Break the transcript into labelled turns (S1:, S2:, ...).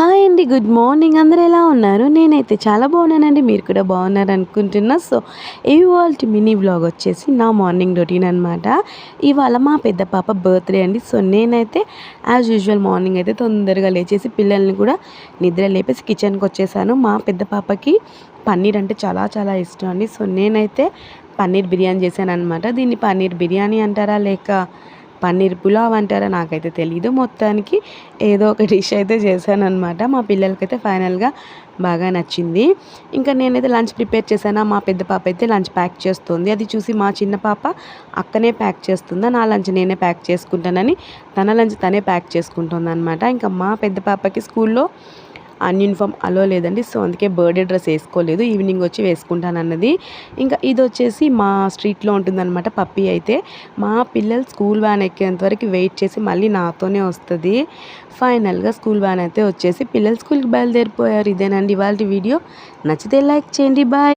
S1: Hi అండి. Good morning. అందరూ ఎలా ఉన్నారు? నేనైతే చాలా బాగున్నానండి. మీరు కూడా బాగున్నారు అనుకుంటున్నా. సో ఇవాల్టి మినీ వ్లాగ్ వచ్చేసి నా మార్నింగ్ రొటీన్ అనమాట. ఇవాళ మా పెద్ద పాప బర్త్డే అండి. సో నేనైతే యాజ్ యూజువల్ మార్నింగ్ అయితే తొందరగా లేచేసి పిల్లల్ని కూడా నిద్ర లేపేసి కిచెన్కి వచ్చేసాను. మా పెద్ద పాపకి పన్నీర్ అంటే చాలా చాలా ఇష్టం అండి. సో నేనైతే పన్నీర్ బిర్యానీ చేశాను అనమాట. దీన్ని పన్నీర్ బిర్యానీ అంటారా లేక పన్నీర్ పులావ్ అంటారా నాకైతే తెలీదు. మొత్తానికి ఏదో ఒక డిష్ అయితే చేశానన్నమాట. మా పిల్లలకైతే ఫైనల్గా బాగా నచ్చింది. ఇంకా నేనైతే లంచ్ ప్రిపేర్ చేశాను. మా పెద్ద పాప అయితే లంచ్ ప్యాక్ చేస్తుంది. అది చూసి మా చిన్న పాప అక్కనే ప్యాక్ చేస్తుందా, నా లంచ్ నేనే ప్యాక్ చేసుకుంటానని తన లంచ్ తనే ప్యాక్ చేసుకుంటుంది అనమాట. ఇంకా మా పెద్ద పాపకి స్కూల్లో యూనిఫామ్ అలో లేదండి. సో అందుకే బర్త్డే డ్రెస్ వేసుకోలేదు, ఈవినింగ్ వచ్చి వేసుకుంటానన్నది. ఇంకా ఇది వచ్చేసి మా స్ట్రీట్లో ఉంటుందన్నమాట పప్పి. అయితే మా పిల్లలు స్కూల్ వ్యాన్ ఎక్కేంత వరకు వెయిట్ చేసి మళ్ళీ నాతోనే వస్తుంది. ఫైనల్గా స్కూల్ వ్యాన్ అయితే వచ్చేసి పిల్లలు స్కూల్కి బయలుదేరిపోయారు. ఇదేనండి ఇవాళ వీడియో. నచ్చితే లైక్ చేయండి. బాయ్.